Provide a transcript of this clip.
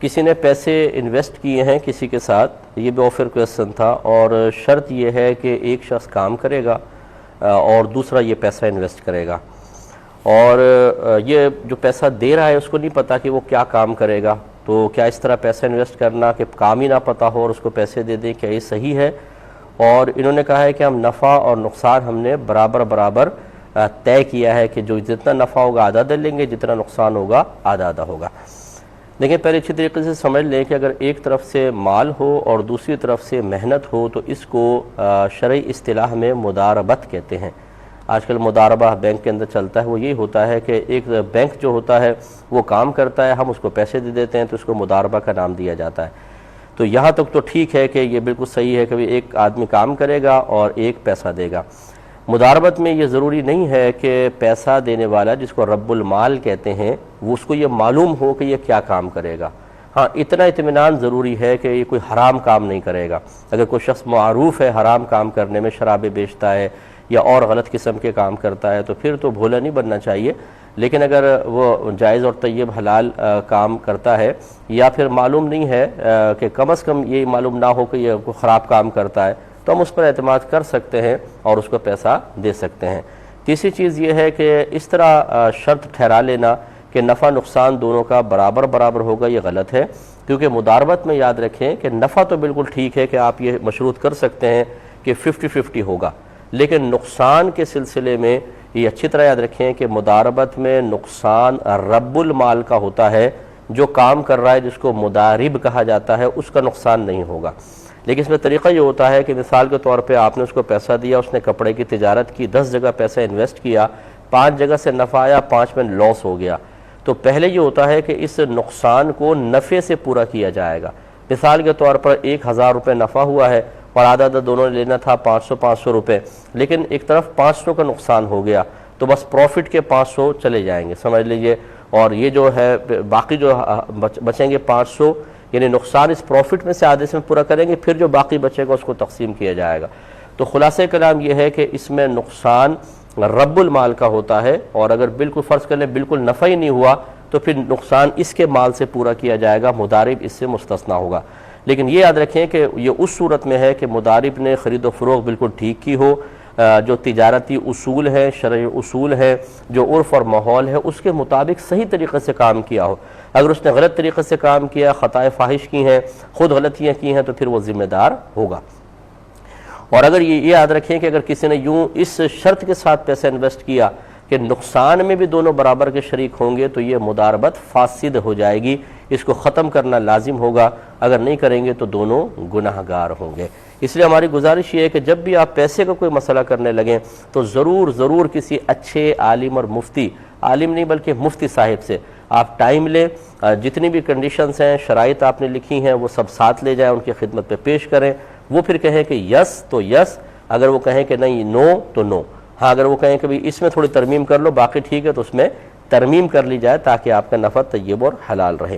کسی نے پیسے انویسٹ کیے ہیں کسی کے ساتھ، یہ بھی آفر کویسچن تھا، اور شرط یہ ہے کہ ایک شخص کام کرے گا اور دوسرا یہ پیسہ انویسٹ کرے گا، اور یہ جو پیسہ دے رہا ہے اس کو نہیں پتا کہ وہ کیا کام کرے گا، تو کیا اس طرح پیسہ انویسٹ کرنا کہ کام ہی نہ پتا ہو اور اس کو پیسے دے دیں، کیا یہ صحیح ہے؟ اور انہوں نے کہا ہے کہ ہم نفع اور نقصان ہم نے برابر برابر طے کیا ہے کہ جو جتنا نفع ہوگا آدھا آدھا لیں گے، جتنا نقصان ہوگا آدھا آدھا ہوگا۔ دیکھیں پہلے اچھی طریقے سے سمجھ لیں کہ اگر ایک طرف سے مال ہو اور دوسری طرف سے محنت ہو تو اس کو شرعی اصطلاح میں مداربت کہتے ہیں۔ آج کل مداربہ بینک کے اندر چلتا ہے، وہ یہی ہوتا ہے کہ ایک بینک جو ہوتا ہے وہ کام کرتا ہے، ہم اس کو پیسے دے دیتے ہیں، تو اس کو مداربہ کا نام دیا جاتا ہے۔ تو یہاں تک تو ٹھیک ہے کہ یہ بالکل صحیح ہے کہ ایک آدمی کام کرے گا اور ایک پیسہ دے گا۔ مداربت میں یہ ضروری نہیں ہے کہ پیسہ دینے والا جس کو رب المال کہتے ہیں وہ اس کو یہ معلوم ہو کہ یہ کیا کام کرے گا۔ ہاں اتنا اطمینان ضروری ہے کہ یہ کوئی حرام کام نہیں کرے گا۔ اگر کوئی شخص معروف ہے حرام کام کرنے میں، شرابیں بیچتا ہے یا اور غلط قسم کے کام کرتا ہے، تو پھر تو بھولا نہیں بننا چاہیے، لیکن اگر وہ جائز اور طیب حلال کام کرتا ہے یا پھر معلوم نہیں ہے کہ کم از کم یہ معلوم نہ ہو کہ یہ کوئی خراب کام کرتا ہے، تو ہم اس پر اعتماد کر سکتے ہیں اور اس کو پیسہ دے سکتے ہیں۔ تیسری چیز یہ ہے کہ اس طرح شرط ٹھہرا لینا کہ نفع نقصان دونوں کا برابر برابر ہوگا، یہ غلط ہے، کیونکہ مداربت میں یاد رکھیں کہ نفع تو بالکل ٹھیک ہے کہ آپ یہ مشروط کر سکتے ہیں کہ 50-50 ہوگا، لیکن نقصان کے سلسلے میں یہ اچھی طرح یاد رکھیں کہ مداربت میں نقصان رب المال کا ہوتا ہے، جو کام کر رہا ہے جس کو مدارب کہا جاتا ہے اس کا نقصان نہیں ہوگا۔ لیکن اس میں طریقہ یہ ہوتا ہے کہ مثال کے طور پہ آپ نے اس کو پیسہ دیا، اس نے کپڑے کی تجارت کی، 10 جگہ پیسہ انویسٹ کیا، 5 جگہ سے نفع آیا، 5 میں لاس ہو گیا، تو پہلے یہ ہوتا ہے کہ اس نقصان کو نفع سے پورا کیا جائے گا۔ مثال کے طور پر 1000 روپے نفع ہوا ہے اور آدھا آدھا دونوں نے لینا تھا 500 روپے، لیکن ایک طرف 500 کا نقصان ہو گیا، تو بس پروفٹ کے 500 چلے جائیں گے، سمجھ لیجئے، اور یہ جو ہے باقی جو بچیں گے 500، یعنی نقصان اس پروفٹ میں سے آدھے سے پورا کریں گے، پھر جو باقی بچے گا اس کو تقسیم کیا جائے گا۔ تو خلاصہ کلام یہ ہے کہ اس میں نقصان رب المال کا ہوتا ہے، اور اگر بالکل فرض کر لیں بالکل نفع ہی نہیں ہوا تو پھر نقصان اس کے مال سے پورا کیا جائے گا، مدارب اس سے مستثنیٰ ہوگا۔ لیکن یہ یاد رکھیں کہ یہ اس صورت میں ہے کہ مدارب نے خرید و فروغ بالکل ٹھیک کی ہو، جو تجارتی اصول ہے، شرعی اصول ہے، جو عرف اور ماحول ہے اس کے مطابق صحیح طریقے سے کام کیا ہو۔ اگر اس نے غلط طریقے سے کام کیا، خطائے فاحش کی ہیں، خود غلطیاں کی ہیں، تو پھر وہ ذمہ دار ہوگا۔ اور اگر یہ یاد رکھیں کہ اگر کسی نے یوں اس شرط کے ساتھ پیسہ انویسٹ کیا کہ نقصان میں بھی دونوں برابر کے شریک ہوں گے، تو یہ مداربت فاسد ہو جائے گی، اس کو ختم کرنا لازم ہوگا، اگر نہیں کریں گے تو دونوں گناہ گار ہوں گے۔ اس لیے ہماری گزارش یہ ہے کہ جب بھی آپ پیسے کا کوئی مسئلہ کرنے لگیں تو ضرور کسی اچھے عالم اور مفتی، عالم نہیں بلکہ مفتی صاحب سے آپ ٹائم لیں، جتنی بھی کنڈیشنز ہیں، شرائط آپ نے لکھی ہیں وہ سب ساتھ لے جائیں، ان کی خدمت پہ پیش کریں، وہ پھر کہیں کہ یس تو یس، اگر وہ کہیں کہ نہیں نو تو نو، ہاں اگر وہ کہیں کہ بھی اس میں تھوڑی ترمیم کر لو باقی ٹھیک ہے، تو اس میں ترمیم کر لی جائے تاکہ آپ کا نفع طیب اور حلال رہے۔